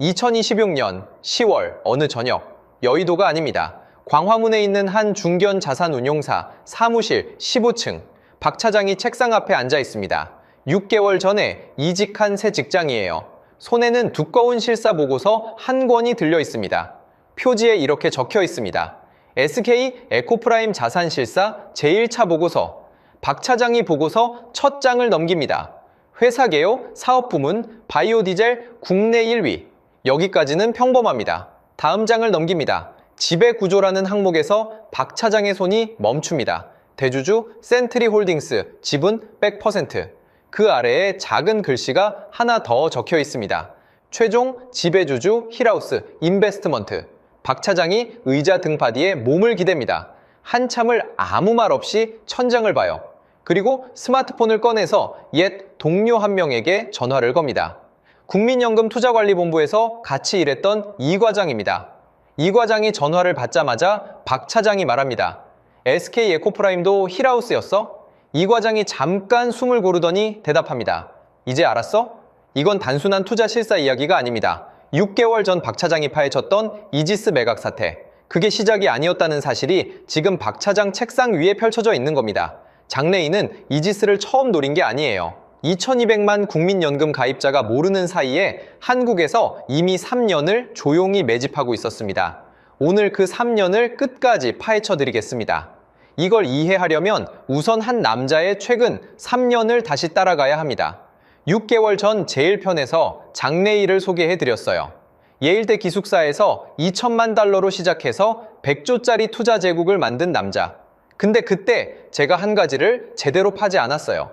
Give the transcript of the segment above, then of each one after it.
2026년 10월 어느 저녁, 여의도가 아닙니다. 광화문에 있는 한 중견 자산운용사 사무실 15층, 박 차장이 책상 앞에 앉아 있습니다. 6개월 전에 이직한 새 직장이에요. 손에는 두꺼운 실사 보고서 한 권이 들려 있습니다. 표지에 이렇게 적혀 있습니다. SK 에코프라임 자산실사 제1차 보고서. 박 차장이 보고서 첫 장을 넘깁니다. 회사 개요, 사업부문, 바이오디젤 국내 1위. 여기까지는 평범합니다. 다음 장을 넘깁니다. 지배구조라는 항목에서 박 차장의 손이 멈춥니다. 대주주 센트리홀딩스 지분 100%. 그 아래에 작은 글씨가 하나 더 적혀 있습니다. 최종 지배주주 힐하우스 인베스트먼트. 박 차장이 의자 등받이에 몸을 기댑니다. 한참을 아무 말 없이 천장을 봐요. 그리고 스마트폰을 꺼내서 옛 동료 한 명에게 전화를 겁니다. 국민연금투자관리본부에서 같이 일했던 이 과장입니다. 이 과장이 전화를 받자마자 박 차장이 말합니다. SK 에코프라임도 힐하우스였어? 이 과장이 잠깐 숨을 고르더니 대답합니다. 이제 알았어? 이건 단순한 투자 실사 이야기가 아닙니다. 6개월 전 박 차장이 파헤쳤던 이지스 매각 사태. 그게 시작이 아니었다는 사실이 지금 박 차장 책상 위에 펼쳐져 있는 겁니다. 장래인은 이지스를 처음 노린 게 아니에요. 2200만 국민연금 가입자가 모르는 사이에 한국에서 이미 3년을 조용히 매집하고 있었습니다. 오늘 그 3년을 끝까지 파헤쳐 드리겠습니다. 이걸 이해하려면 우선 한 남자의 최근 3년을 다시 따라가야 합니다. 6개월 전 제1편에서 장래일을 소개해 드렸어요. 예일대 기숙사에서 2천만 달러로 시작해서 100조짜리 투자 제국을 만든 남자. 근데 그때 제가 한 가지를 제대로 파지 않았어요.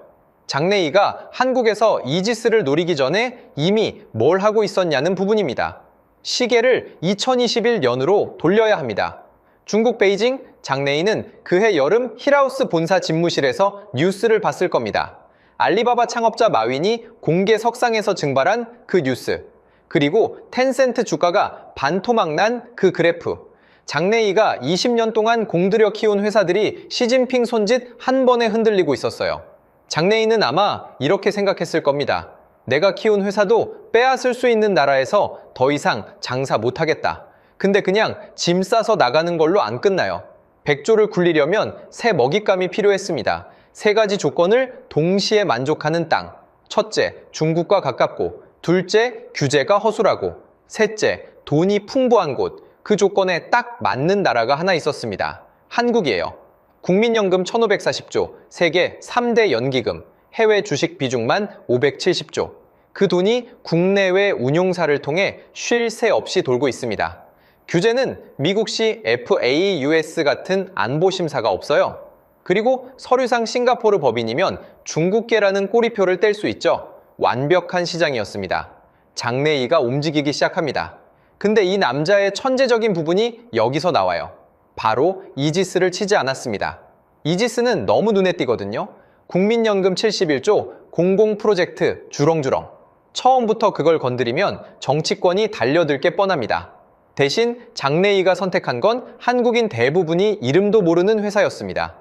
장래희가 한국에서 이지스를 노리기 전에 이미 뭘 하고 있었냐는 부분입니다. 시계를 2021년으로 돌려야 합니다. 중국 베이징, 장래희는 그해 여름 힐하우스 본사 집무실에서 뉴스를 봤을 겁니다. 알리바바 창업자 마윈이 공개 석상에서 증발한 그 뉴스. 그리고 텐센트 주가가 반토막 난 그 그래프. 장래희가 20년 동안 공들여 키운 회사들이 시진핑 손짓 한 번에 흔들리고 있었어요. 장래희는 아마 이렇게 생각했을 겁니다. 내가 키운 회사도 빼앗을 수 있는 나라에서 더 이상 장사 못하겠다. 근데 그냥 짐 싸서 나가는 걸로 안 끝나요. 100조를 굴리려면 새 먹잇감이 필요했습니다. 세 가지 조건을 동시에 만족하는 땅. 첫째, 중국과 가깝고. 둘째, 규제가 허술하고. 셋째, 돈이 풍부한 곳. 그 조건에 딱 맞는 나라가 하나 있었습니다. 한국이에요. 국민연금 1540조, 세계 3대 연기금, 해외 주식 비중만 570조. 그 돈이 국내외 운용사를 통해 쉴 새 없이 돌고 있습니다. 규제는 미국시 FAUS 같은 안보심사가 없어요. 그리고 서류상 싱가포르 법인이면 중국계라는 꼬리표를 뗄 수 있죠. 완벽한 시장이었습니다. 장래희가 움직이기 시작합니다. 근데 이 남자의 천재적인 부분이 여기서 나와요. 바로 이지스를 치지 않았습니다. 이지스는 너무 눈에 띄거든요. 국민연금 71조 공공 프로젝트 주렁주렁. 처음부터 그걸 건드리면 정치권이 달려들 게 뻔합니다. 대신 장래희가 선택한 건 한국인 대부분이 이름도 모르는 회사였습니다.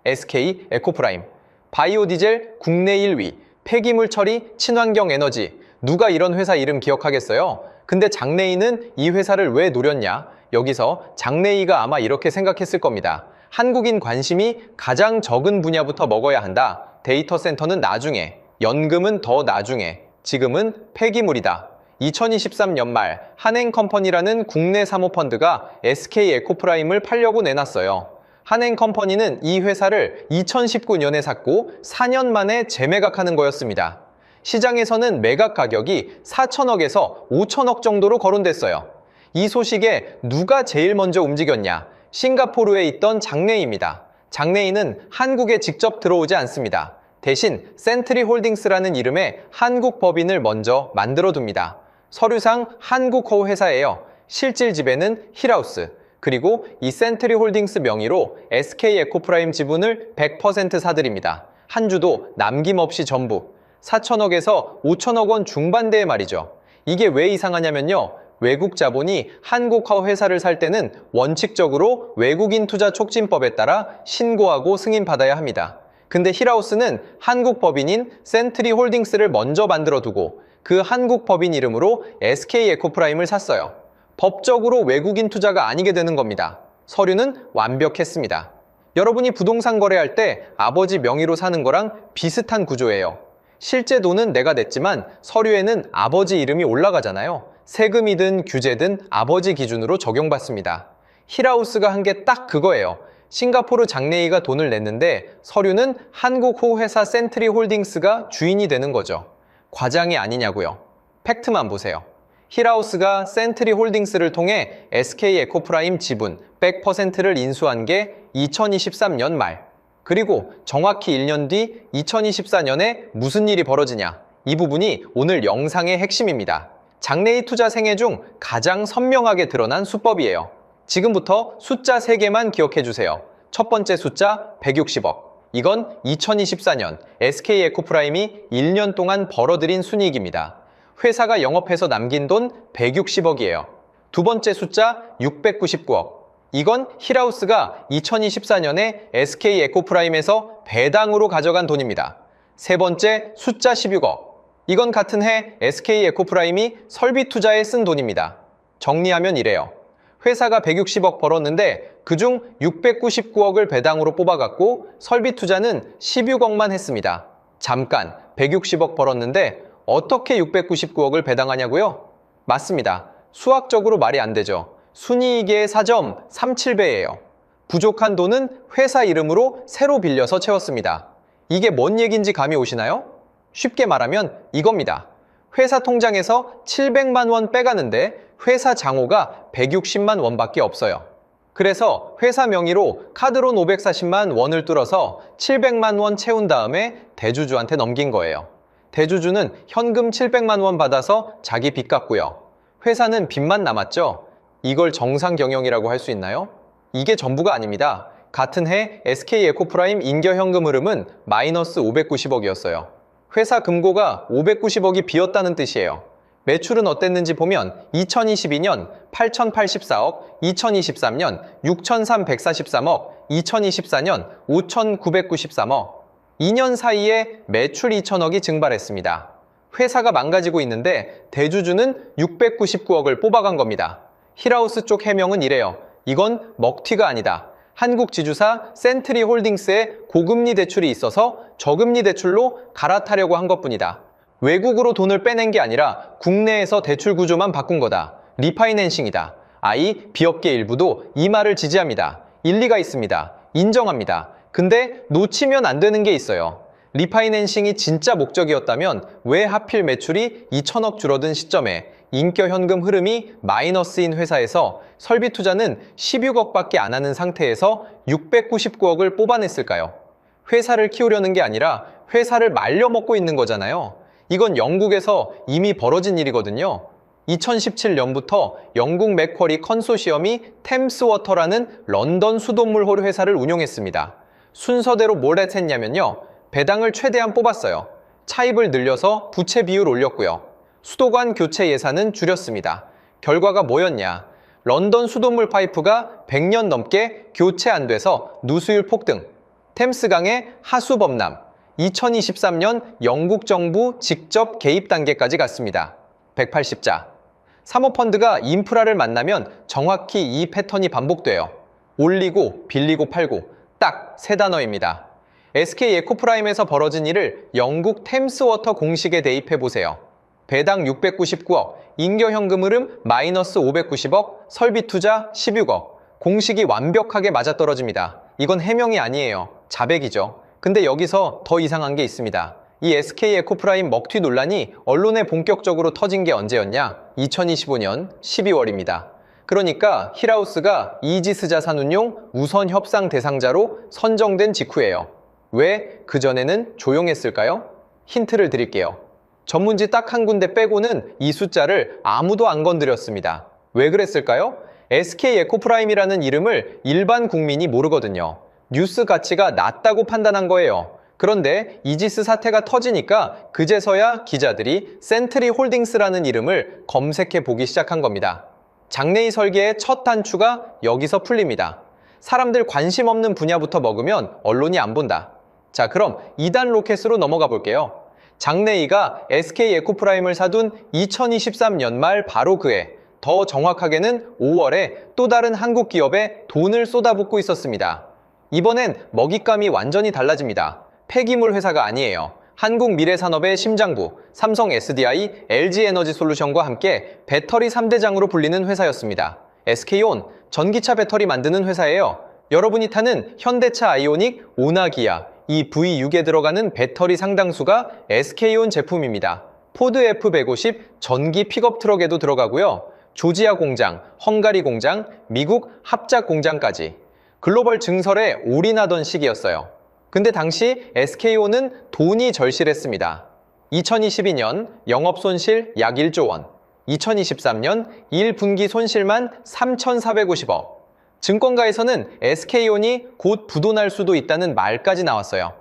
SK 에코프라임, 바이오디젤 국내 1위, 폐기물 처리 친환경 에너지. 누가 이런 회사 이름 기억하겠어요? 근데 장래희는 이 회사를 왜 노렸냐? 여기서 장래희가 아마 이렇게 생각했을 겁니다. 한국인 관심이 가장 적은 분야부터 먹어야 한다. 데이터 센터는 나중에, 연금은 더 나중에, 지금은 폐기물이다. 2023년 말 한행컴퍼니라는 국내 사모펀드가 SK 에코프라임을 팔려고 내놨어요. 한행컴퍼니는 이 회사를 2019년에 샀고 4년 만에 재매각하는 거였습니다. 시장에서는 매각 가격이 4천억에서 5천억 정도로 거론됐어요. 이 소식에 누가 제일 먼저 움직였냐? 싱가포르에 있던 장래희입니다. 장래희는 한국에 직접 들어오지 않습니다. 대신 센트리홀딩스라는 이름의 한국 법인을 먼저 만들어둡니다. 서류상 한국호 회사예요. 실질 지배는 힐하우스. 그리고 이 센트리홀딩스 명의로 SK 에코프라임 지분을 100% 사들입니다. 한 주도 남김없이 전부. 4천억에서 5천억 원 중반대의 말이죠. 이게 왜 이상하냐면요. 외국 자본이 한국화 회사를 살 때는 원칙적으로 외국인 투자 촉진법에 따라 신고하고 승인받아야 합니다. 근데 힐하우스는 한국 법인인 센트리홀딩스를 먼저 만들어 두고 그 한국 법인 이름으로 SK에코프라임을 샀어요. 법적으로 외국인 투자가 아니게 되는 겁니다. 서류는 완벽했습니다. 여러분이 부동산 거래할 때 아버지 명의로 사는 거랑 비슷한 구조예요. 실제 돈은 내가 냈지만 서류에는 아버지 이름이 올라가잖아요. 세금이든 규제든 아버지 기준으로 적용받습니다. 힐하우스가 한 게 딱 그거예요. 싱가포르 장래희가 돈을 냈는데 서류는 한국호 회사 센트리 홀딩스가 주인이 되는 거죠. 과장이 아니냐고요. 팩트만 보세요. 힐하우스가 센트리 홀딩스를 통해 SK에코프라임 지분 100%를 인수한 게 2023년 말. 그리고 정확히 1년 뒤 2024년에 무슨 일이 벌어지냐. 이 부분이 오늘 영상의 핵심입니다. 장래희 투자 생애 중 가장 선명하게 드러난 수법이에요. 지금부터 숫자 3개만 기억해 주세요. 첫 번째 숫자 160억. 이건 2024년 SK에코프라임이 1년 동안 벌어들인 순이익입니다. 회사가 영업해서 남긴 돈 160억이에요. 두 번째 숫자 699억. 이건 힐하우스가 2024년에 SK에코프라임에서 배당으로 가져간 돈입니다. 세 번째 숫자 16억. 이건 같은 해 SK에코프라임이 설비 투자에 쓴 돈입니다. 정리하면 이래요. 회사가 160억 벌었는데 그중 699억을 배당으로 뽑아갔고 설비 투자는 16억만 했습니다. 잠깐 160억 벌었는데 어떻게 699억을 배당하냐고요? 맞습니다. 수학적으로 말이 안 되죠. 순이익의 4.37배예요. 부족한 돈은 회사 이름으로 새로 빌려서 채웠습니다. 이게 뭔 얘기인지 감이 오시나요? 쉽게 말하면 이겁니다. 회사 통장에서 700만 원 빼가는데 회사 장호가 160만 원밖에 없어요. 그래서 회사 명의로 카드론 540만 원을 뚫어서 700만 원 채운 다음에 대주주한테 넘긴 거예요. 대주주는 현금 700만 원 받아서 자기 빚 갚고요. 회사는 빚만 남았죠. 이걸 정상 경영이라고 할 수 있나요? 이게 전부가 아닙니다. 같은 해 SK에코프라임 인겨 현금 흐름은 마이너스 590억이었어요. 회사 금고가 590억이 비었다는 뜻이에요. 매출은 어땠는지 보면 2022년 8,084억, 2023년 6,343억, 2024년 5,993억. 2년 사이에 매출 2천억이 증발했습니다. 회사가 망가지고 있는데 대주주는 699억을 뽑아간 겁니다. 힐하우스 쪽 해명은 이래요. 이건 먹튀가 아니다. 한국 지주사 센트리 홀딩스에 고금리 대출이 있어서 저금리 대출로 갈아타려고 한 것뿐이다. 외국으로 돈을 빼낸 게 아니라 국내에서 대출 구조만 바꾼 거다. 리파이낸싱이다. 비업계 일부도 이 말을 지지합니다. 일리가 있습니다. 인정합니다. 근데 놓치면 안 되는 게 있어요. 리파이낸싱이 진짜 목적이었다면 왜 하필 매출이 2천억 줄어든 시점에 인겨 현금 흐름이 마이너스인 회사에서 설비 투자는 16억밖에 안 하는 상태에서 699억을 뽑아냈을까요? 회사를 키우려는 게 아니라 회사를 말려먹고 있는 거잖아요. 이건 영국에서 이미 벌어진 일이거든요. 2017년부터 영국 맥쿼리 컨소시엄이 템스워터라는 런던 수돗물 회사를 운용했습니다. 순서대로 뭘 했냐면요. 배당을 최대한 뽑았어요. 차입을 늘려서 부채 비율 올렸고요. 수도관 교체 예산은 줄였습니다. 결과가 뭐였냐? 런던 수돗물 파이프가 100년 넘게 교체 안 돼서 누수율 폭등, 템스강의 하수 범람, 2023년 영국 정부 직접 개입 단계까지 갔습니다. 180자. 사모펀드가 인프라를 만나면 정확히 이 패턴이 반복돼요. 올리고 빌리고 팔고 딱 세 단어입니다. SK에코프라임에서 벌어진 일을 영국 템스워터 공식에 대입해보세요. 배당 699억, 인겨 현금 흐름 마이너스 590억, 설비 투자 16억. 공식이 완벽하게 맞아떨어집니다. 이건 해명이 아니에요. 자백이죠. 근데 여기서 더 이상한 게 있습니다. 이 SK에코프라임 먹튀 논란이 언론에 본격적으로 터진 게 언제였냐? 2025년 12월입니다. 그러니까 힐하우스가 이지스 자산운용 우선 협상 대상자로 선정된 직후예요. 왜 그전에는 조용했을까요? 힌트를 드릴게요. 전문지 딱 한 군데 빼고는 이 숫자를 아무도 안 건드렸습니다. 왜 그랬을까요? SK에코프라임이라는 이름을 일반 국민이 모르거든요. 뉴스 가치가 낮다고 판단한 거예요. 그런데 이지스 사태가 터지니까 그제서야 기자들이 센트리 홀딩스라는 이름을 검색해 보기 시작한 겁니다. 장래희 설계의 첫 단추가 여기서 풀립니다. 사람들 관심 없는 분야부터 먹으면 언론이 안 본다. 자, 그럼 2단 로켓으로 넘어가 볼게요. 장래희가 SK 에코프라임을 사둔 2023년 말 바로 그해, 더 정확하게는 5월에 또 다른 한국 기업에 돈을 쏟아붓고 있었습니다. 이번엔 먹잇감이 완전히 달라집니다. 폐기물 회사가 아니에요. 한국 미래산업의 심장부, 삼성 SDI, LG에너지솔루션과 함께 배터리 3대장으로 불리는 회사였습니다. SK온, 전기차 배터리 만드는 회사예요. 여러분이 타는 현대차 아이오닉, 오나기아, 이 V6에 들어가는 배터리 상당수가 SK온 제품입니다. 포드 F150 전기 픽업 트럭에도 들어가고요. 조지아 공장, 헝가리 공장, 미국 합작 공장까지. 글로벌 증설에 올인하던 시기였어요. 근데 당시 SK온은 돈이 절실했습니다. 2022년 영업 손실 약 1조 원, 2023년 1분기 손실만 3,450억. 증권가에서는 SK온이 곧 부도날 수도 있다는 말까지 나왔어요.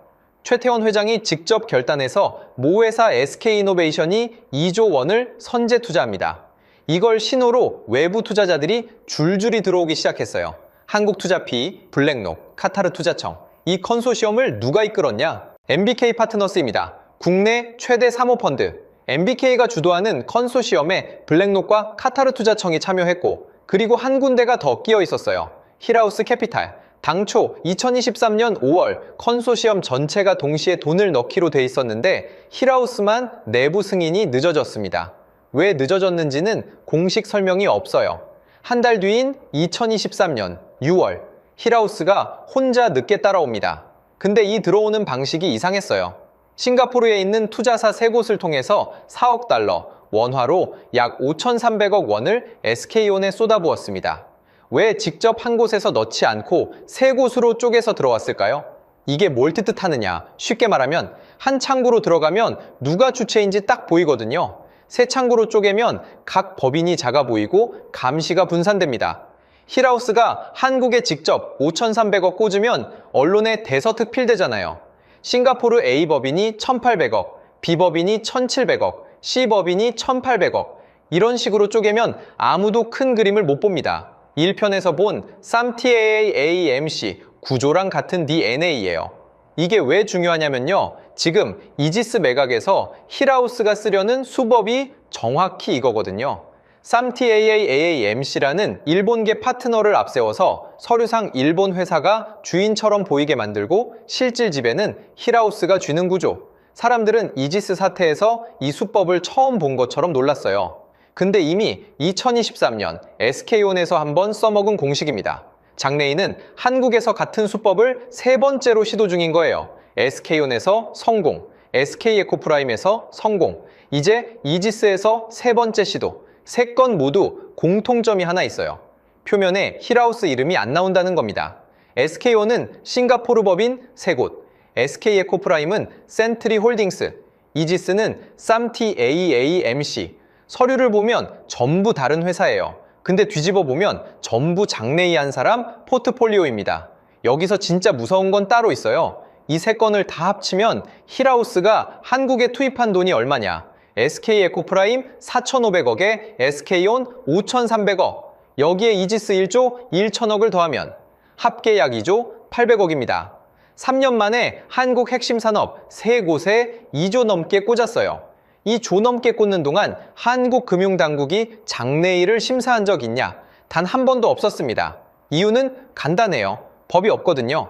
최태원 회장이 직접 결단해서 모회사 SK이노베이션이 2조 원을 선제 투자합니다. 이걸 신호로 외부 투자자들이 줄줄이 들어오기 시작했어요. 한국투자피, 블랙록, 카타르 투자청. 이 컨소시엄을 누가 이끌었냐? MBK 파트너스입니다. 국내 최대 사모펀드. MBK가 주도하는 컨소시엄에 블랙록과 카타르 투자청이 참여했고, 그리고 한 군데가 더 끼어 있었어요. 힐하우스 캐피탈. 당초 2023년 5월 컨소시엄 전체가 동시에 돈을 넣기로 돼 있었는데 힐하우스만 내부 승인이 늦어졌습니다. 왜 늦어졌는지는 공식 설명이 없어요. 한 달 뒤인 2023년 6월 힐하우스가 혼자 늦게 따라옵니다. 근데 이 들어오는 방식이 이상했어요. 싱가포르에 있는 투자사 3곳을 통해서 4억 달러, 원화로 약 5,300억 원을 SK온에 쏟아부었습니다. 왜 직접 한 곳에서 넣지 않고 3곳으로 쪼개서 들어왔을까요? 이게 뭘 뜻하느냐? 쉽게 말하면 한 창구로 들어가면 누가 주체인지 딱 보이거든요. 3창구로 쪼개면 각 법인이 작아 보이고 감시가 분산됩니다. 힐하우스가 한국에 직접 5,300억 꽂으면 언론에 대서특 필되잖아요. 싱가포르 A법인이 1,800억, B법인이 1,700억, C법인이 1,800억. 이런 식으로 쪼개면 아무도 큰 그림을 못 봅니다. 1편에서 본 쌈TAAMC 구조랑 같은 DNA예요. 이게 왜 중요하냐면요. 지금 이지스 매각에서 힐하우스가 쓰려는 수법이 정확히 이거거든요. 쌈TAAMC라는 일본계 파트너를 앞세워서 서류상 일본 회사가 주인처럼 보이게 만들고 실질 지배는 힐하우스가 쥐는 구조. 사람들은 이지스 사태에서 이 수법을 처음 본 것처럼 놀랐어요. 근데 이미 2023년 SK온에서 한번 써먹은 공식입니다. 장래희는 한국에서 같은 수법을 3번째로 시도 중인 거예요. SK온에서 성공, SK에코프라임에서 성공, 이제 이지스에서 3번째 시도. 3건 모두 공통점이 하나 있어요. 표면에 힐하우스 이름이 안 나온다는 겁니다. SK온은 싱가포르 법인 3곳, SK에코프라임은 센트리 홀딩스, 이지스는 쌈TAAMC. 서류를 보면 전부 다른 회사예요. 근데 뒤집어 보면 전부 장래희 한 사람 포트폴리오입니다. 여기서 진짜 무서운 건 따로 있어요. 이 3건을 다 합치면 힐하우스가 한국에 투입한 돈이 얼마냐? SK에코프라임 4,500억에 SK온 5,300억. 여기에 이지스 1조 1,000억을 더하면 합계 약 2조 800억입니다. 3년 만에 한국 핵심 산업 3곳에 2조 넘게 꽂았어요. 이 조 넘게 꽂는 동안 한국 금융당국이 장래희를 심사한 적 있냐? 단 한 번도 없었습니다. 이유는 간단해요. 법이 없거든요.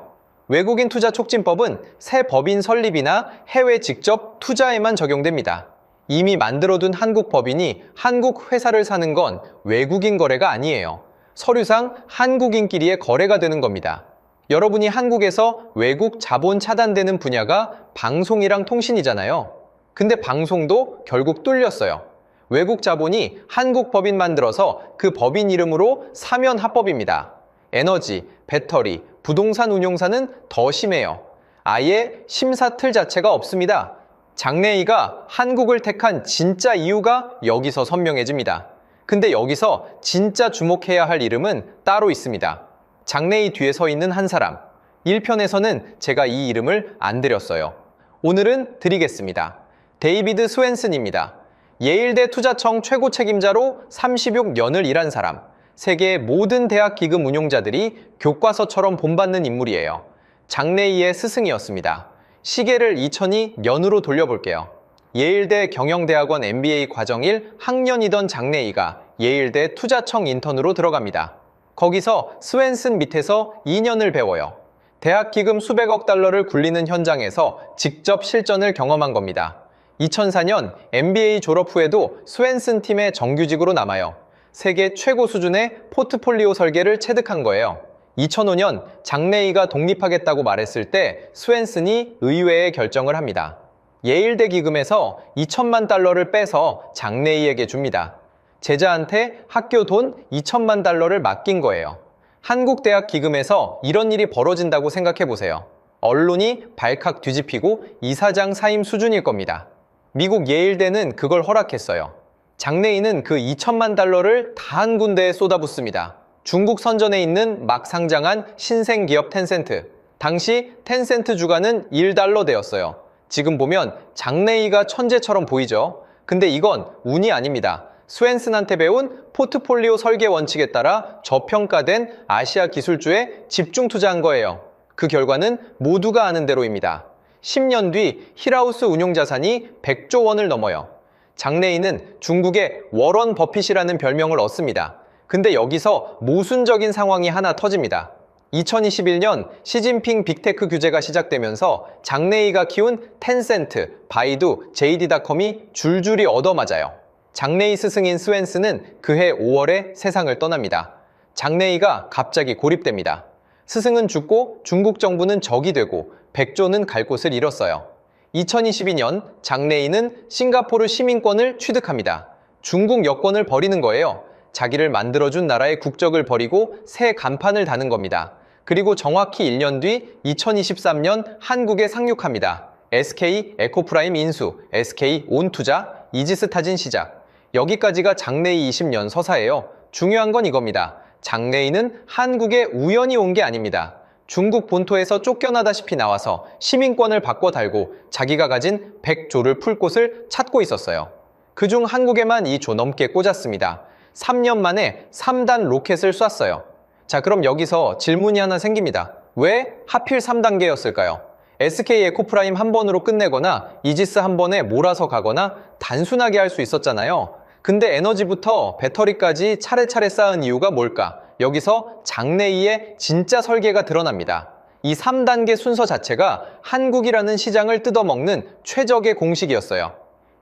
외국인 투자 촉진법은 새 법인 설립이나 해외 직접 투자에만 적용됩니다. 이미 만들어둔 한국 법인이 한국 회사를 사는 건 외국인 거래가 아니에요. 서류상 한국인끼리의 거래가 되는 겁니다. 여러분이 한국에서 외국 자본 차단되는 분야가 방송이랑 통신이잖아요. 근데 방송도 결국 뚫렸어요. 외국 자본이 한국 법인 만들어서 그 법인 이름으로 사면 합법입니다. 에너지, 배터리, 부동산 운용사는 더 심해요. 아예 심사 틀 자체가 없습니다. 장래희가 한국을 택한 진짜 이유가 여기서 선명해집니다. 근데 여기서 진짜 주목해야 할 이름은 따로 있습니다. 장래희 뒤에 서 있는 한 사람. 1편에서는 제가 이 이름을 안 드렸어요. 오늘은 드리겠습니다. 데이비드 스웬슨입니다. 예일대 투자청 최고 책임자로 36년을 일한 사람. 세계의 모든 대학 기금 운용자들이 교과서처럼 본받는 인물이에요. 장래희의 스승이었습니다. 시계를 2002년으로 돌려볼게요. 예일대 경영대학원 MBA 과정 1 학년이던 장래희가 예일대 투자청 인턴으로 들어갑니다. 거기서 스웬슨 밑에서 2년을 배워요. 대학 기금 수백억 달러를 굴리는 현장에서 직접 실전을 경험한 겁니다. 2004년 MBA 졸업 후에도 스웬슨 팀의 정규직으로 남아요. 세계 최고 수준의 포트폴리오 설계를 체득한 거예요. 2005년 장래희가 독립하겠다고 말했을 때 스웬슨이 의외의 결정을 합니다. 예일대 기금에서 2천만 달러를 빼서 장래희에게 줍니다. 제자한테 학교 돈 2천만 달러를 맡긴 거예요. 한국 대학 기금에서 이런 일이 벌어진다고 생각해 보세요. 언론이 발칵 뒤집히고 이사장 사임 수준일 겁니다. 미국 예일대는 그걸 허락했어요. 장래희는 그 2천만 달러를 다 한 군데에 쏟아붓습니다. 중국 선전에 있는 막 상장한 신생기업 텐센트. 당시 텐센트 주가는 1달러 되었어요. 지금 보면 장래희가 천재처럼 보이죠? 근데 이건 운이 아닙니다. 스웬슨한테 배운 포트폴리오 설계 원칙에 따라 저평가된 아시아 기술주에 집중 투자한 거예요. 그 결과는 모두가 아는 대로입니다. 10년 뒤 힐하우스 운용자산이 100조 원을 넘어요. 장래희는 중국의 워런 버핏이라는 별명을 얻습니다. 근데 여기서 모순적인 상황이 하나 터집니다. 2021년 시진핑 빅테크 규제가 시작되면서 장래희가 키운 텐센트, 바이두, JD.com이 줄줄이 얻어맞아요. 장래희 스승인 스웬슨은 그해 5월에 세상을 떠납니다. 장래희가 갑자기 고립됩니다. 스승은 죽고 중국 정부는 적이 되고 100조는 갈 곳을 잃었어요. 2022년 장래희는 싱가포르 시민권을 취득합니다. 중국 여권을 버리는 거예요. 자기를 만들어준 나라의 국적을 버리고 새 간판을 다는 겁니다. 그리고 정확히 1년 뒤 2023년 한국에 상륙합니다. SK 에코프라임 인수, SK 온투자, 이지스 타진 시작. 여기까지가 장래희 20년 서사예요. 중요한 건 이겁니다. 장래희는 한국에 우연히 온 게 아닙니다. 중국 본토에서 쫓겨나다시피 나와서 시민권을 바꿔 달고 자기가 가진 100조를 풀 곳을 찾고 있었어요. 그중 한국에만 2조 넘게 꽂았습니다. 3년 만에 3단 로켓을 쐈어요. 자, 그럼 여기서 질문이 하나 생깁니다. 왜 하필 3단계였을까요? SK 에코프라임 한 번으로 끝내거나 이지스 한 번에 몰아서 가거나 단순하게 할 수 있었잖아요. 근데 에너지부터 배터리까지 차례차례 쌓은 이유가 뭘까? 여기서 장래희의 진짜 설계가 드러납니다. 이 3단계 순서 자체가 한국이라는 시장을 뜯어먹는 최적의 공식이었어요.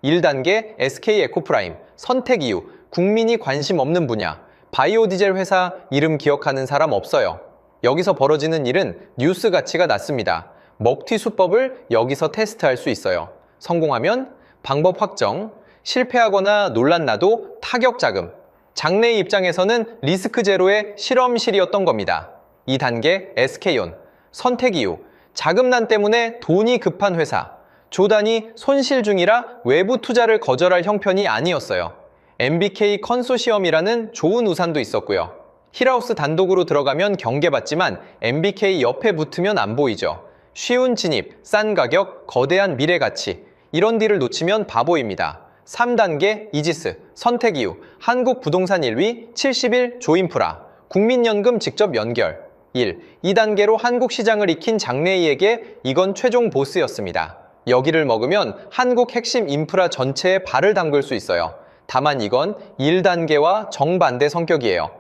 1단계 SK 에코프라임, 선택 이유, 국민이 관심 없는 분야, 바이오 디젤 회사 이름 기억하는 사람 없어요. 여기서 벌어지는 일은 뉴스 가치가 낮습니다. 먹튀 수법을 여기서 테스트할 수 있어요. 성공하면 방법 확정, 실패하거나 논란 나도 타격 자금. 장래희 입장에서는 리스크 제로의 실험실이었던 겁니다. 2단계 SK온, 선택 이유, 자금난 때문에 돈이 급한 회사. 조단이 손실 중이라 외부 투자를 거절할 형편이 아니었어요. MBK 컨소시엄이라는 좋은 우산도 있었고요. 힐하우스 단독으로 들어가면 경계받지만 MBK 옆에 붙으면 안 보이죠. 쉬운 진입, 싼 가격, 거대한 미래 가치. 이런 딜을 놓치면 바보입니다. 3단계 이지스, 선택 이유, 한국 부동산 1위, 70일 조인프라, 국민연금 직접 연결. 1. 2단계로 한국 시장을 익힌 장래희에게 이건 최종 보스였습니다. 여기를 먹으면 한국 핵심 인프라 전체에 발을 담글 수 있어요. 다만 이건 1단계와 정반대 성격이에요.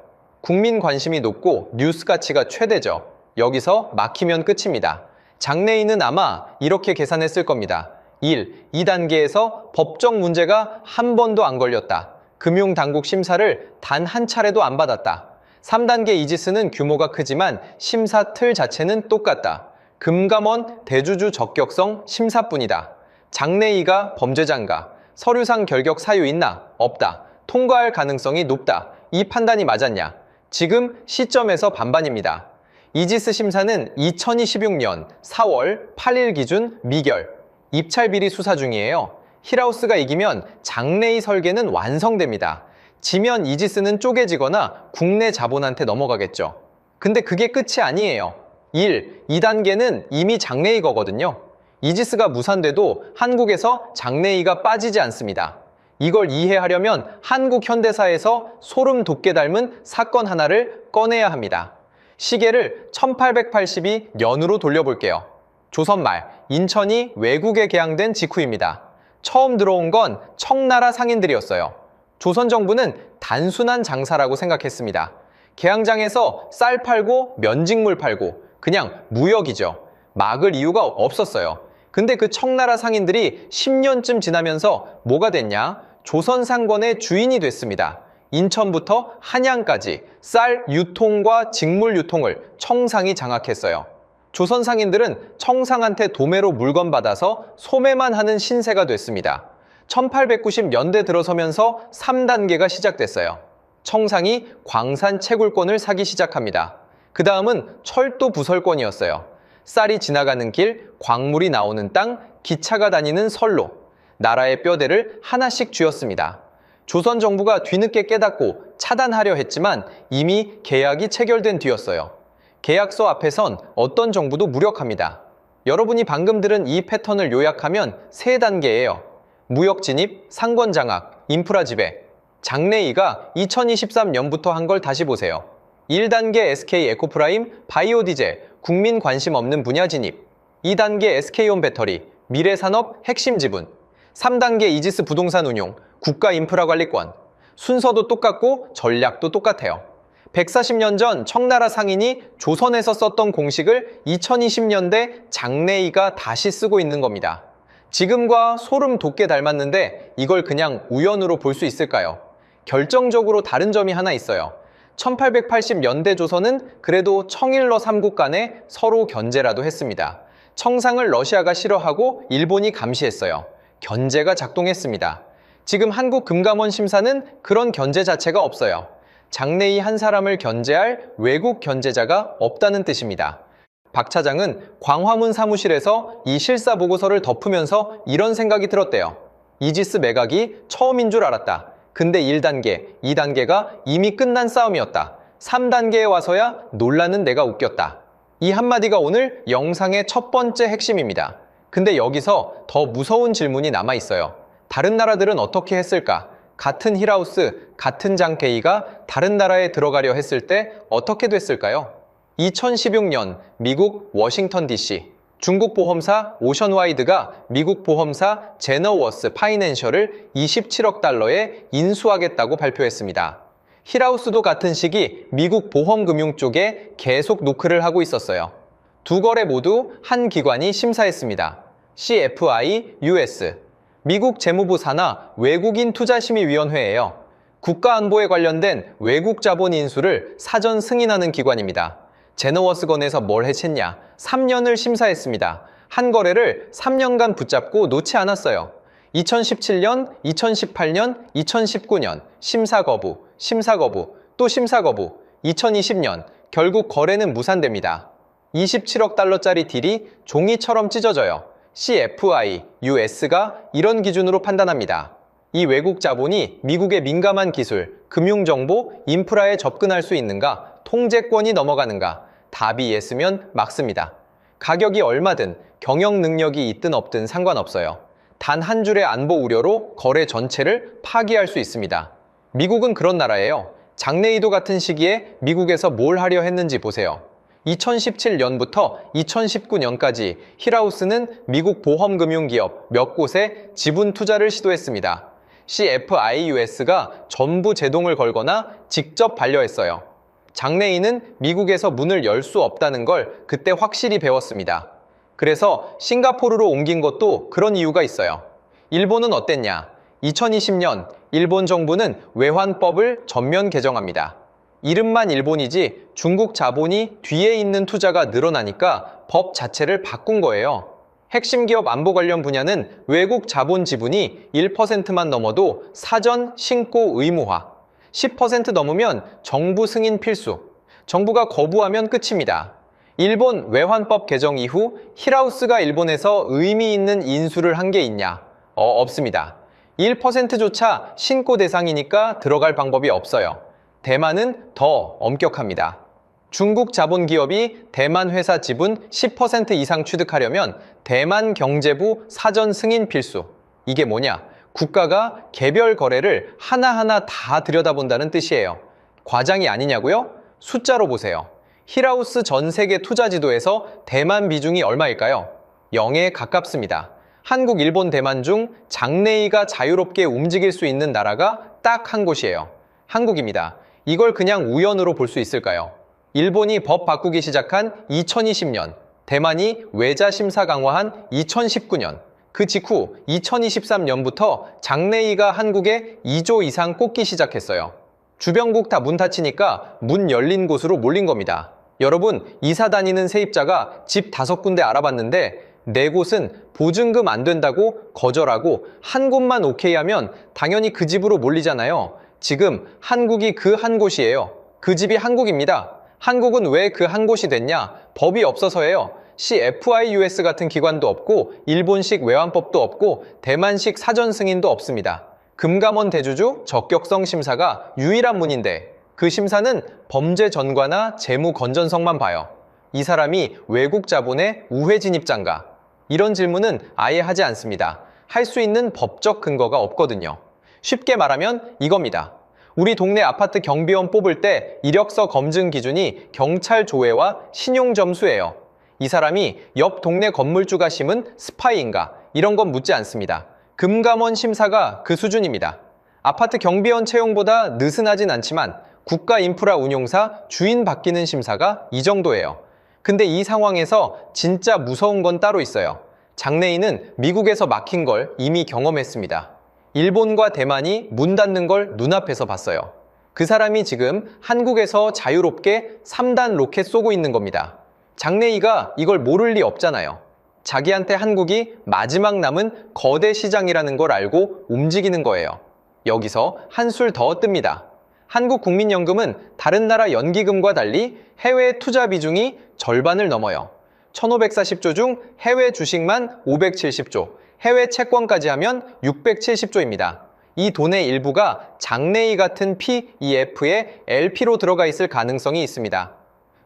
국민 관심이 높고 뉴스 가치가 최대죠. 여기서 막히면 끝입니다. 장래희는 아마 이렇게 계산했을 겁니다. 1. 2단계에서 법적 문제가 한 번도 안 걸렸다. 금융당국 심사를 단 한 차례도 안 받았다. 3단계 이지스는 규모가 크지만 심사 틀 자체는 똑같다. 금감원 대주주 적격성 심사뿐이다. 장래희가 범죄자인가? 서류상 결격 사유 있나? 없다. 통과할 가능성이 높다. 이 판단이 맞았냐? 지금 시점에서 반반입니다. 이지스 심사는 2026년 4월 8일 기준 미결. 입찰 비리 수사 중이에요. 힐하우스가 이기면 장래희 설계는 완성됩니다. 지면 이지스는 쪼개지거나 국내 자본한테 넘어가겠죠. 근데 그게 끝이 아니에요. 1. 2단계는 이미 장래희 거거든요. 이지스가 무산돼도 한국에서 장래희가 빠지지 않습니다. 이걸 이해하려면 한국 현대사에서 소름 돋게 닮은 사건 하나를 꺼내야 합니다. 시계를 1882년으로 돌려볼게요. 조선 말 인천이 외국에 개항된 직후입니다. 처음 들어온 건 청나라 상인들이었어요. 조선 정부는 단순한 장사라고 생각했습니다. 개항장에서 쌀 팔고 면직물 팔고 그냥 무역이죠. 막을 이유가 없었어요. 근데 그 청나라 상인들이 10년쯤 지나면서 뭐가 됐냐? 조선 상권의 주인이 됐습니다. 인천부터 한양까지 쌀 유통과 직물 유통을 청상이 장악했어요. 조선 상인들은 청상한테 도매로 물건 받아서 소매만 하는 신세가 됐습니다. 1890년대 들어서면서 3단계가 시작됐어요. 청상이 광산 채굴권을 사기 시작합니다. 그 다음은 철도 부설권이었어요. 쌀이 지나가는 길, 광물이 나오는 땅, 기차가 다니는 선로, 나라의 뼈대를 하나씩 쥐었습니다. 조선 정부가 뒤늦게 깨닫고 차단하려 했지만 이미 계약이 체결된 뒤였어요. 계약서 앞에선 어떤 정부도 무력합니다. 여러분이 방금 들은 이 패턴을 요약하면 3단계예요. 무역 진입, 상권 장악, 인프라 지배. 장래희가 2023년부터 한 걸 다시 보세요. 1단계 SK 에코프라임, 바이오 디젤, 국민 관심 없는 분야 진입. 2단계 SK온 배터리, 미래산업 핵심 지분. 3단계 이지스 부동산 운용, 국가 인프라 관리권. 순서도 똑같고 전략도 똑같아요. 140년 전 청나라 상인이 조선에서 썼던 공식을 2020년대 장래희가 다시 쓰고 있는 겁니다. 지금과 소름 돋게 닮았는데 이걸 그냥 우연으로 볼 수 있을까요? 결정적으로 다른 점이 하나 있어요. 1880년대 조선은 그래도 청일러 삼국 간에 서로 견제라도 했습니다. 청상을 러시아가 싫어하고 일본이 감시했어요. 견제가 작동했습니다. 지금 한국금감원 심사는 그런 견제 자체가 없어요. 장래희 한 사람을 견제할 외국 견제자가 없다는 뜻입니다. 박 차장은 광화문 사무실에서 이 실사 보고서를 덮으면서 이런 생각이 들었대요. 이지스 매각이 처음인 줄 알았다. 근데 1단계, 2단계가 이미 끝난 싸움이었다. 3단계에 와서야 놀라는 내가 웃겼다. 이 한마디가 오늘 영상의 첫 번째 핵심입니다. 근데 여기서 더 무서운 질문이 남아있어요. 다른 나라들은 어떻게 했을까? 같은 힐하우스, 같은 장케이가 다른 나라에 들어가려 했을 때 어떻게 됐을까요? 2016년 미국 워싱턴 DC, 중국 보험사 오션와이드가 미국 보험사 제너워스 파이낸셜을 27억 달러에 인수하겠다고 발표했습니다. 힐하우스도 같은 시기 미국 보험금융 쪽에 계속 노크를 하고 있었어요. 두 거래 모두 한 기관이 심사했습니다. CFI US, 미국 재무부 산하 외국인 투자심의위원회예요. 국가안보에 관련된 외국 자본 인수를 사전 승인하는 기관입니다. 제너워스건에서 뭘 해챘냐? 3년을 심사했습니다. 한 거래를 3년간 붙잡고 놓지 않았어요. 2017년, 2018년, 2019년 심사 거부, 심사 거부, 또 심사 거부. 2020년 결국 거래는 무산됩니다. 27억 달러짜리 딜이 종이처럼 찢어져요. CFI, US가 이런 기준으로 판단합니다. 이 외국 자본이 미국의 민감한 기술, 금융정보, 인프라에 접근할 수 있는가? 통제권이 넘어가는가? 답이 예스면 막습니다. 가격이 얼마든 경영 능력이 있든 없든 상관없어요. 단 한 줄의 안보 우려로 거래 전체를 파기할 수 있습니다. 미국은 그런 나라예요. 장래희도 같은 시기에 미국에서 뭘 하려 했는지 보세요. 2017년부터 2019년까지 힐하우스는 미국 보험금융기업 몇 곳에 지분 투자를 시도했습니다. CFIUS가 전부 제동을 걸거나 직접 반려했어요. 장래희는 미국에서 문을 열 수 없다는 걸 그때 확실히 배웠습니다. 그래서 싱가포르로 옮긴 것도 그런 이유가 있어요. 일본은 어땠냐? 2020년 일본 정부는 외환법을 전면 개정합니다. 이름만 일본이지 중국 자본이 뒤에 있는 투자가 늘어나니까 법 자체를 바꾼 거예요. 핵심 기업 안보 관련 분야는 외국 자본 지분이 1%만 넘어도 사전 신고 의무화, 10% 넘으면 정부 승인 필수, 정부가 거부하면 끝입니다. 일본 외환법 개정 이후 힐하우스가 일본에서 의미 있는 인수를 한 게 있냐? 없습니다. 1%조차 신고 대상이니까 들어갈 방법이 없어요. 대만은 더 엄격합니다. 중국 자본기업이 대만 회사 지분 10% 이상 취득하려면 대만 경제부 사전 승인 필수. 이게 뭐냐? 국가가 개별 거래를 하나하나 다 들여다본다는 뜻이에요. 과장이 아니냐고요? 숫자로 보세요. 힐하우스 전 세계 투자 지도에서 대만 비중이 얼마일까요? 0에 가깝습니다. 한국, 일본, 대만 중 장래희가 자유롭게 움직일 수 있는 나라가 딱 한 곳이에요. 한국입니다. 이걸 그냥 우연으로 볼 수 있을까요? 일본이 법 바꾸기 시작한 2020년, 대만이 외자 심사 강화한 2019년, 그 직후 2023년부터 장래희가 한국에 2조 이상 꽂기 시작했어요. 주변국 다 문 닫히니까 문 열린 곳으로 몰린 겁니다. 여러분, 이사 다니는 세입자가 집 5군데 알아봤는데 4곳은 보증금 안 된다고 거절하고 한 곳만 오케이 하면 당연히 그 집으로 몰리잖아요. 지금 한국이 그 한 곳이에요. 그 집이 한국입니다. 한국은 왜 그 한 곳이 됐냐? 법이 없어서예요. CFIUS 같은 기관도 없고 일본식 외환법도 없고 대만식 사전 승인도 없습니다. 금감원 대주주 적격성 심사가 유일한 문인데 그 심사는 범죄 전과나 재무 건전성만 봐요. 이 사람이 외국 자본의 우회 진입자인가? 이런 질문은 아예 하지 않습니다. 할 수 있는 법적 근거가 없거든요. 쉽게 말하면 이겁니다. 우리 동네 아파트 경비원 뽑을 때 이력서 검증 기준이 경찰 조회와 신용 점수예요. 이 사람이 옆 동네 건물주가 심은 스파이인가? 이런 건 묻지 않습니다. 금감원 심사가 그 수준입니다. 아파트 경비원 채용보다 느슨하진 않지만 국가인프라 운용사 주인 바뀌는 심사가 이 정도예요. 근데 이 상황에서 진짜 무서운 건 따로 있어요. 장래희는 미국에서 막힌 걸 이미 경험했습니다. 일본과 대만이 문 닫는 걸 눈앞에서 봤어요. 그 사람이 지금 한국에서 자유롭게 3단 로켓 쏘고 있는 겁니다. 장래희가 이걸 모를 리 없잖아요. 자기한테 한국이 마지막 남은 거대 시장이라는 걸 알고 움직이는 거예요. 여기서 한술 더 뜹니다. 한국국민연금은 다른 나라 연기금과 달리 해외 투자 비중이 절반을 넘어요. 1540조 중 해외 주식만 570조, 해외 채권까지 하면 670조입니다. 이 돈의 일부가 장래희 같은 PEF의 LP로 들어가 있을 가능성이 있습니다.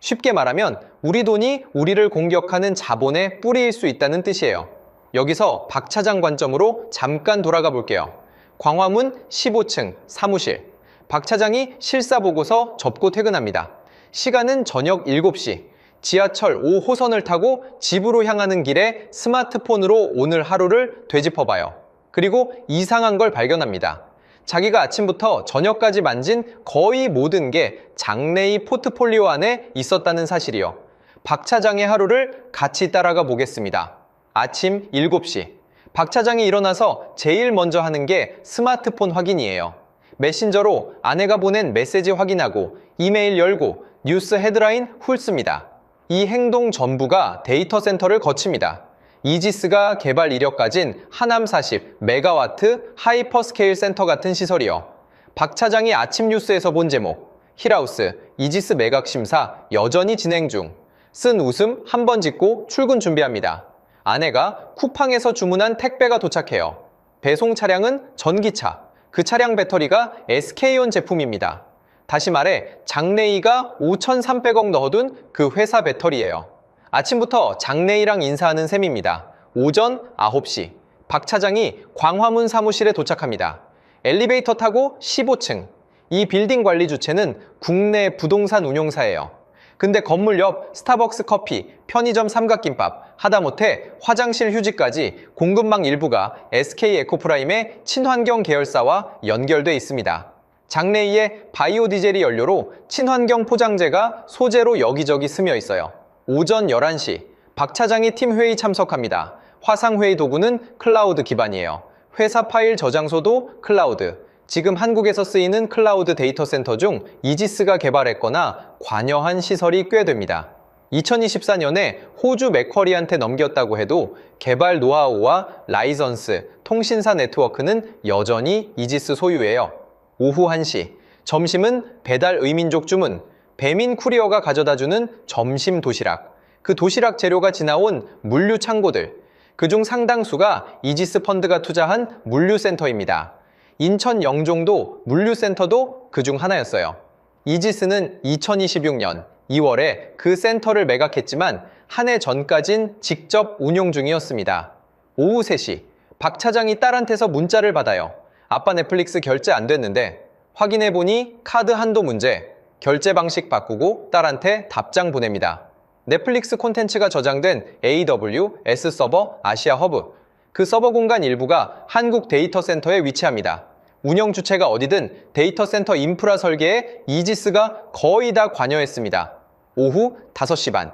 쉽게 말하면 우리 돈이 우리를 공격하는 자본의 뿌리일 수 있다는 뜻이에요. 여기서 박 차장 관점으로 잠깐 돌아가 볼게요. 광화문 15층 사무실. 박 차장이 실사보고서 접고 퇴근합니다. 시간은 저녁 7시. 지하철 5호선을 타고 집으로 향하는 길에 스마트폰으로 오늘 하루를 되짚어봐요. 그리고 이상한 걸 발견합니다. 자기가 아침부터 저녁까지 만진 거의 모든 게 장래희 포트폴리오 안에 있었다는 사실이요. 박 차장의 하루를 같이 따라가 보겠습니다. 아침 7시. 박 차장이 일어나서 제일 먼저 하는 게 스마트폰 확인이에요. 메신저로 아내가 보낸 메시지 확인하고 이메일 열고 뉴스 헤드라인 훑습니다. 이 행동 전부가 데이터 센터를 거칩니다. 이지스가 개발 이력 가진 하남 40 메가와트 하이퍼스케일 센터 같은 시설이요. 박 차장이 아침 뉴스에서 본 제목, 힐하우스, 이지스 매각 심사 여전히 진행 중. 쓴 웃음 한 번 짓고 출근 준비합니다. 아내가 쿠팡에서 주문한 택배가 도착해요. 배송 차량은 전기차. 그 차량 배터리가 SK온 제품입니다. 다시 말해 장래희가 5,300억 넣어둔 그 회사 배터리예요. 아침부터 장래희랑 인사하는 셈입니다. 오전 9시. 박 차장이 광화문 사무실에 도착합니다. 엘리베이터 타고 15층. 이 빌딩 관리 주체는 국내 부동산 운용사예요. 근데 건물 옆 스타벅스 커피, 편의점 삼각김밥, 하다못해 화장실 휴지까지 공급망 일부가 SK 에코프라임의 친환경 계열사와 연결돼 있습니다. 장래희의 바이오 디젤이 연료로 친환경 포장재가 소재로 여기저기 스며 있어요. 오전 11시, 박 차장이 팀 회의 참석합니다. 화상회의 도구는 클라우드 기반이에요. 회사 파일 저장소도 클라우드. 지금 한국에서 쓰이는 클라우드 데이터 센터 중 이지스가 개발했거나 관여한 시설이 꽤 됩니다. 2024년에 호주 맥쿼리한테 넘겼다고 해도 개발 노하우와 라이선스, 통신사 네트워크는 여전히 이지스 소유예요. 오후 1시, 점심은 배달 의민족 주문, 배민 쿠리어가 가져다주는 점심 도시락, 그 도시락 재료가 지나온 물류 창고들, 그중 상당수가 이지스 펀드가 투자한 물류센터입니다. 인천 영종도 물류센터도 그중 하나였어요. 이지스는 2026년 2월에 그 센터를 매각했지만 한 해 전까진 직접 운용 중이었습니다. 오후 3시, 박 차장이 딸한테서 문자를 받아요. 아빠 넷플릭스 결제 안 됐는데 확인해보니 카드 한도 문제, 결제 방식 바꾸고 딸한테 답장 보냅니다. 넷플릭스 콘텐츠가 저장된 AWS 서버 아시아 허브, 그 서버 공간 일부가 한국 데이터 센터에 위치합니다. 운영 주체가 어디든 데이터 센터 인프라 설계에 이지스가 거의 다 관여했습니다. 오후 5시 반.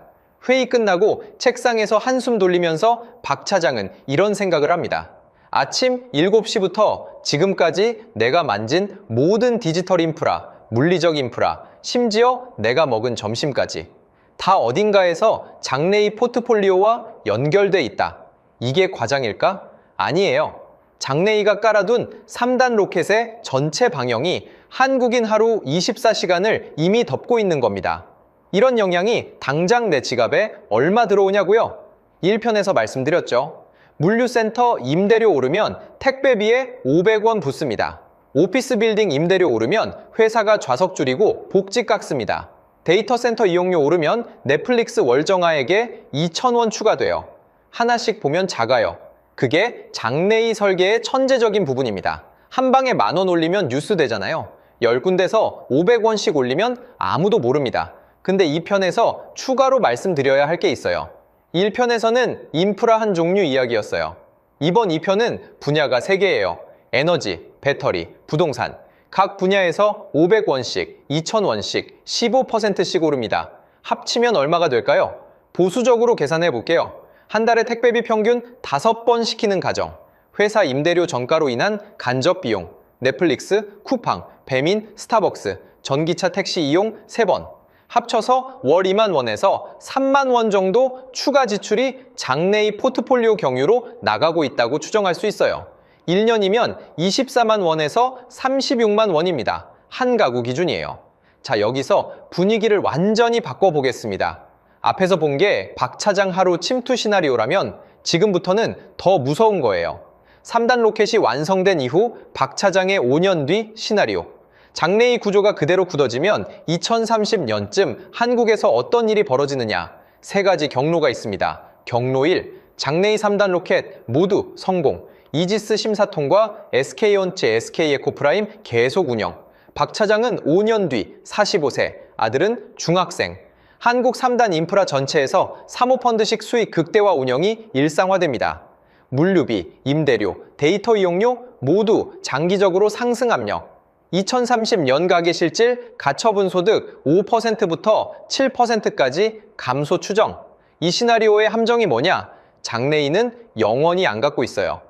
회의 끝나고 책상에서 한숨 돌리면서 박 차장은 이런 생각을 합니다. 아침 7시부터 지금까지 내가 만진 모든 디지털 인프라, 물리적 인프라, 심지어 내가 먹은 점심까지 다 어딘가에서 장래희 포트폴리오와 연결돼 있다. 이게 과장일까? 아니에요. 장래희가 깔아둔 3단 로켓의 전체 방영이 한국인 하루 24시간을 이미 덮고 있는 겁니다. 이런 영향이 당장 내 지갑에 얼마 들어오냐고요? 1편에서 말씀드렸죠. 물류센터 임대료 오르면 택배비에 500원 붙습니다. 오피스 빌딩 임대료 오르면 회사가 좌석 줄이고 복지 깎습니다. 데이터 센터 이용료 오르면 넷플릭스 월정화액에 2,000원 추가돼요. 하나씩 보면 작아요. 그게 장래희 설계의 천재적인 부분입니다. 한 방에 10,000원 올리면 뉴스 되잖아요. 10군데서 500원씩 올리면 아무도 모릅니다. 근데 2편에서 추가로 말씀드려야 할 게 있어요. 1편에서는 인프라 한 종류 이야기였어요. 이번 2편은 분야가 3개예요. 에너지, 배터리, 부동산. 각 분야에서 500원씩, 2,000원씩, 15%씩 오릅니다. 합치면 얼마가 될까요? 보수적으로 계산해 볼게요. 한 달에 택배비 평균 5번 시키는 가정, 회사 임대료 정가로 인한 간접 비용, 넷플릭스, 쿠팡, 배민, 스타벅스, 전기차 택시 이용 3번. 합쳐서 월 2만 원에서 3만 원 정도 추가 지출이 장래희 포트폴리오 경유로 나가고 있다고 추정할 수 있어요. 1년이면 24만 원에서 36만 원입니다. 한 가구 기준이에요. 자, 여기서 분위기를 완전히 바꿔보겠습니다. 앞에서 본 게 박 차장 하루 침투 시나리오라면 지금부터는 더 무서운 거예요. 3단 로켓이 완성된 이후 박 차장의 5년 뒤 시나리오. 장래희 구조가 그대로 굳어지면 2030년쯤 한국에서 어떤 일이 벌어지느냐. 3가지 경로가 있습니다. 경로 1, 장래희 3단 로켓 모두 성공. 이지스 심사 통과, SK온치, SK에코프라임 계속 운영. 박 차장은 5년 뒤 45세, 아들은 중학생. 한국 3단 인프라 전체에서 사모펀드식 수익 극대화 운영이 일상화됩니다. 물류비, 임대료, 데이터 이용료 모두 장기적으로 상승 압력. 2030년 가계실질, 가처분 소득 5%부터 7%까지 감소 추정. 이 시나리오의 함정이 뭐냐? 장래희는 영원히 안 갖고 있어요.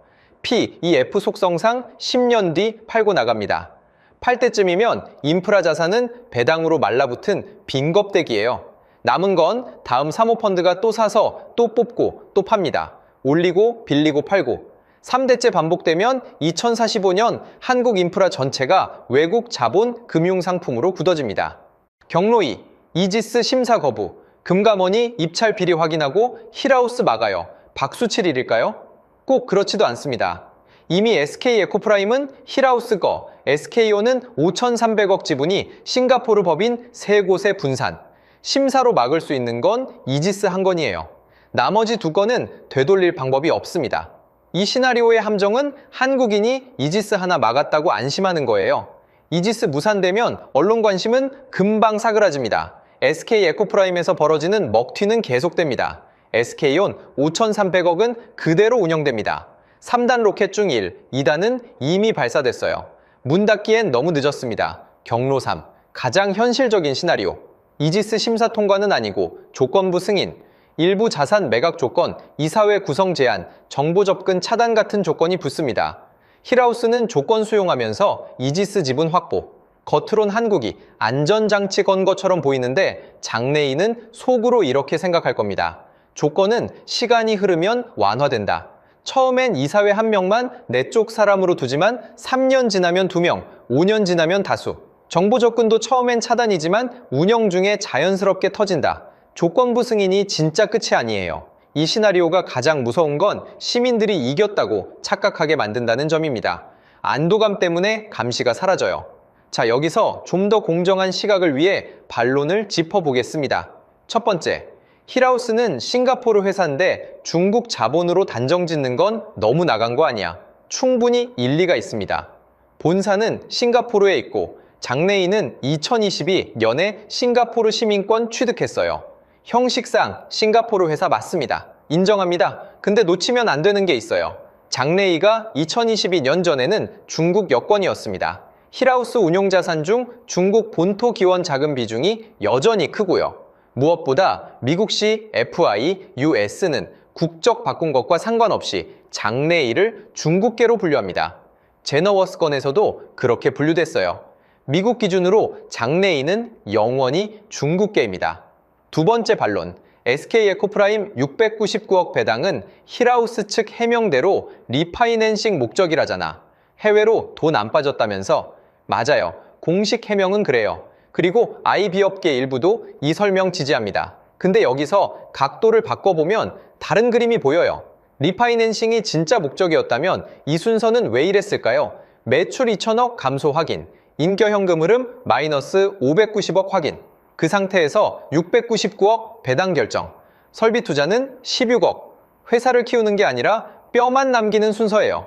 P/F 속성상 10년 뒤 팔고 나갑니다. 팔 때쯤이면 인프라 자산은 배당으로 말라붙은 빈겁대기예요. 남은 건 다음 사모펀드가 또 사서 또 뽑고 또 팝니다. 올리고 빌리고 팔고. 3대째 반복되면 2045년 한국 인프라 전체가 외국 자본 금융상품으로 굳어집니다. 경로 2, 이지스 심사 거부. 금감원이 입찰 비리 확인하고 힐하우스 막아요. 박수 칠 일일까요? 꼭 그렇지도 않습니다. 이미 SK에코프라임은 힐하우스 거, SK온은 5,300억 지분이 싱가포르 법인 3곳에 분산. 심사로 막을 수 있는 건 이지스 한 건이에요. 나머지 2건은 되돌릴 방법이 없습니다. 이 시나리오의 함정은 한국인이 이지스 하나 막았다고 안심하는 거예요. 이지스 무산되면 언론 관심은 금방 사그라집니다. SK에코프라임에서 벌어지는 먹튀는 계속됩니다. SK온 5,300억은 그대로 운영됩니다. 3단 로켓 중 1, 2단은 이미 발사됐어요. 문 닫기엔 너무 늦었습니다. 경로 3, 가장 현실적인 시나리오. 이지스 심사 통과는 아니고 조건부 승인, 일부 자산 매각 조건, 이사회 구성 제한, 정보 접근 차단 같은 조건이 붙습니다. 힐하우스는 조건 수용하면서 이지스 지분 확보. 겉으론 한국이 안전장치 건 것처럼 보이는데 장래희는 속으로 이렇게 생각할 겁니다. 조건은 시간이 흐르면 완화된다. 처음엔 이사회 1명만 내 쪽 사람으로 두지만 3년 지나면 2명, 5년 지나면 다수. 정보 접근도 처음엔 차단이지만 운영 중에 자연스럽게 터진다. 조건부 승인이 진짜 끝이 아니에요. 이 시나리오가 가장 무서운 건 시민들이 이겼다고 착각하게 만든다는 점입니다. 안도감 때문에 감시가 사라져요. 자, 여기서 좀 더 공정한 시각을 위해 반론을 짚어보겠습니다. 첫 번째, 힐하우스는 싱가포르 회사인데 중국 자본으로 단정 짓는 건 너무 나간 거 아니야. 충분히 일리가 있습니다. 본사는 싱가포르에 있고 장래희는 2022년에 싱가포르 시민권 취득했어요. 형식상 싱가포르 회사 맞습니다. 인정합니다. 근데 놓치면 안 되는 게 있어요. 장래희가 2022년 전에는 중국 여권이었습니다. 힐하우스 운용자산 중 중국 본토 기원 자금 비중이 여전히 크고요. 무엇보다 미국시 FIUS는 국적 바꾼 것과 상관없이 장래희를 중국계로 분류합니다. 제너워스건에서도 그렇게 분류됐어요. 미국 기준으로 장래희는 영원히 중국계입니다. 두 번째 반론, SK에코프라임 699억 배당은 힐하우스 측 해명대로 리파이낸싱 목적이라잖아. 해외로 돈 안 빠졌다면서? 맞아요. 공식 해명은 그래요. 그리고 IB업계 일부도 이 설명 지지합니다. 근데 여기서 각도를 바꿔보면 다른 그림이 보여요. 리파이낸싱이 진짜 목적이었다면 이 순서는 왜 이랬을까요? 매출 2천억 감소 확인, 인겨현금 흐름 마이너스 590억 확인, 그 상태에서 699억 배당 결정, 설비 투자는 16억, 회사를 키우는 게 아니라 뼈만 남기는 순서예요.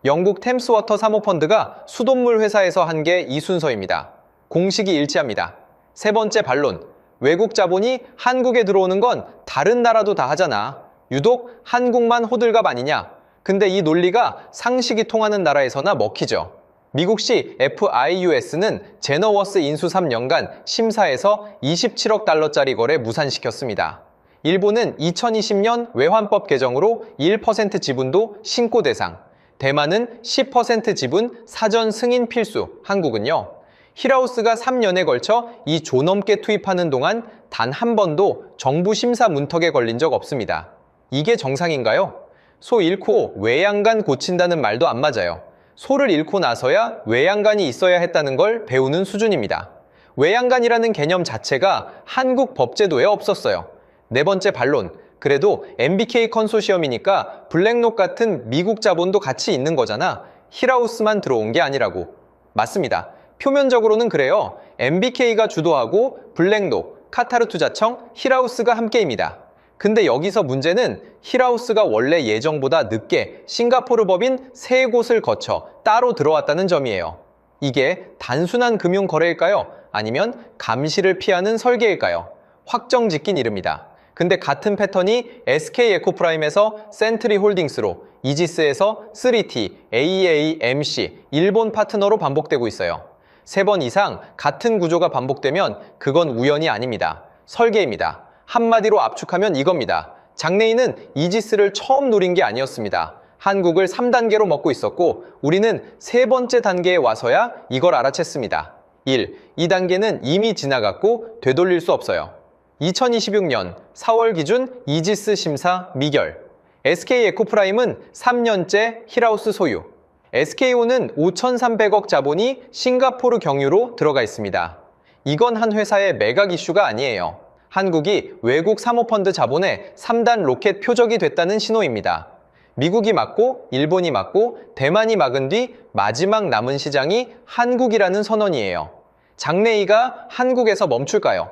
영국 템스워터 사모펀드가 수돗물 회사에서 한 게 이 순서입니다. 공식이 일치합니다. 세 번째 반론, 외국 자본이 한국에 들어오는 건 다른 나라도 다 하잖아. 유독 한국만 호들갑 아니냐? 근데 이 논리가 상식이 통하는 나라에서나 먹히죠. 미국시 FIUS는 제너워스 인수 3년간 심사에서 27억 달러짜리 거래 무산시켰습니다. 일본은 2020년 외환법 개정으로 1% 지분도 신고 대상, 대만은 10% 지분 사전 승인 필수, 한국은요. 힐하우스가 3년에 걸쳐 2조 넘게 투입하는 동안 단 한 번도 정부 심사 문턱에 걸린 적 없습니다. 이게 정상인가요? 소 잃고 외양간 고친다는 말도 안 맞아요. 소를 잃고 나서야 외양간이 있어야 했다는 걸 배우는 수준입니다. 외양간이라는 개념 자체가 한국 법제도에 없었어요. 네 번째 반론, 그래도 MBK 컨소시엄이니까 블랙록 같은 미국 자본도 같이 있는 거잖아. 힐하우스만 들어온 게 아니라고. 맞습니다. 표면적으로는 그래요. MBK가 주도하고 블랙록, 카타르 투자청, 힐하우스가 함께입니다. 근데 여기서 문제는 힐하우스가 원래 예정보다 늦게 싱가포르 법인 3곳을 거쳐 따로 들어왔다는 점이에요. 이게 단순한 금융 거래일까요? 아니면 감시를 피하는 설계일까요? 확정짓긴 이릅니다. 근데 같은 패턴이 SK에코프라임에서 센트리홀딩스로, 이지스에서 3T, AEA-MC, 일본 파트너로 반복되고 있어요. 3번 이상 같은 구조가 반복되면 그건 우연이 아닙니다. 설계입니다. 한마디로 압축하면 이겁니다. 장래희는 이지스를 처음 노린 게 아니었습니다. 한국을 3단계로 먹고 있었고 우리는 3번째 단계에 와서야 이걸 알아챘습니다. 1. 이 단계는 이미 지나갔고 되돌릴 수 없어요. 2026년 4월 기준 이지스 심사 미결. SK에코프라임은 3년째 힐하우스 소유. SK온은 5,300억 자본이 싱가포르 경유로 들어가 있습니다. 이건 한 회사의 매각 이슈가 아니에요. 한국이 외국 사모펀드 자본의 3단 로켓 표적이 됐다는 신호입니다. 미국이 막고 일본이 막고 대만이 막은 뒤 마지막 남은 시장이 한국이라는 선언이에요. 장래희가 한국에서 멈출까요?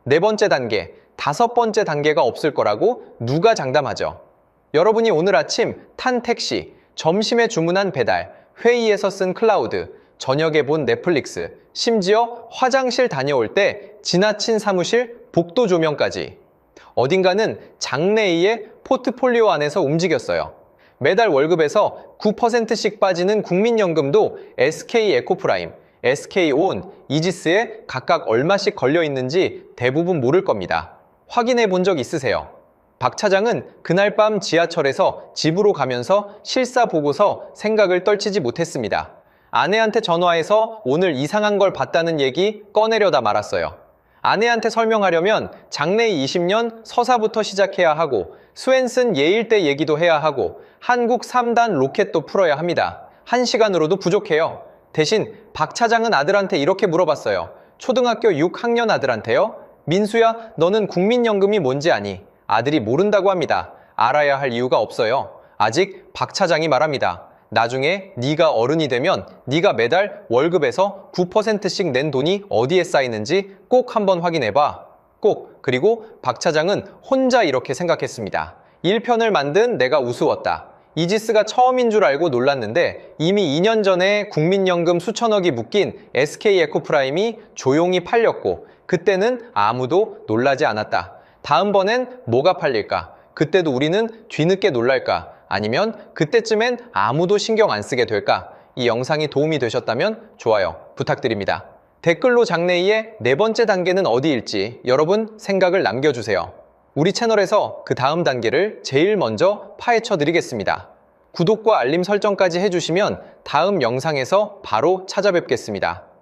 4번째 단계, 5번째 단계가 없을 거라고 누가 장담하죠? 여러분이 오늘 아침 탄 택시, 점심에 주문한 배달, 회의에서 쓴 클라우드, 저녁에 본 넷플릭스, 심지어 화장실 다녀올 때 지나친 사무실 복도 조명까지 어딘가는 장래희의 포트폴리오 안에서 움직였어요. 매달 월급에서 9%씩 빠지는 국민연금도 SK에코프라임, SK온, 이지스에 각각 얼마씩 걸려 있는지 대부분 모를 겁니다. 확인해 본 적 있으세요? 박 차장은 그날 밤 지하철에서 집으로 가면서 실사 보고서 생각을 떨치지 못했습니다. 아내한테 전화해서 오늘 이상한 걸 봤다는 얘기 꺼내려다 말았어요. 아내한테 설명하려면 장래희 20년 서사부터 시작해야 하고 스웬슨 예일대 얘기도 해야 하고 한국 3단 로켓도 풀어야 합니다. 1시간으로도 부족해요. 대신 박 차장은 아들한테 이렇게 물어봤어요. 초등학교 6학년 아들한테요? 민수야, 너는 국민연금이 뭔지 아니? 아들이 모른다고 합니다. 알아야 할 이유가 없어요. 아직 박 차장이 말합니다. 나중에 네가 어른이 되면 네가 매달 월급에서 9%씩 낸 돈이 어디에 쌓이는지 꼭 한번 확인해봐. 꼭. 그리고 박 차장은 혼자 이렇게 생각했습니다. 1편을 만든 내가 우스웠다. 이지스가 처음인 줄 알고 놀랐는데 이미 2년 전에 국민연금 수천억이 묶인 SK에코프라임이 조용히 팔렸고 그때는 아무도 놀라지 않았다. 다음번엔 뭐가 팔릴까? 그때도 우리는 뒤늦게 놀랄까? 아니면 그때쯤엔 아무도 신경 안 쓰게 될까? 이 영상이 도움이 되셨다면 좋아요 부탁드립니다. 댓글로 장래희의 네 번째 단계는 어디일지 여러분 생각을 남겨주세요. 우리 채널에서 그 다음 단계를 제일 먼저 파헤쳐 드리겠습니다. 구독과 알림 설정까지 해주시면 다음 영상에서 바로 찾아뵙겠습니다.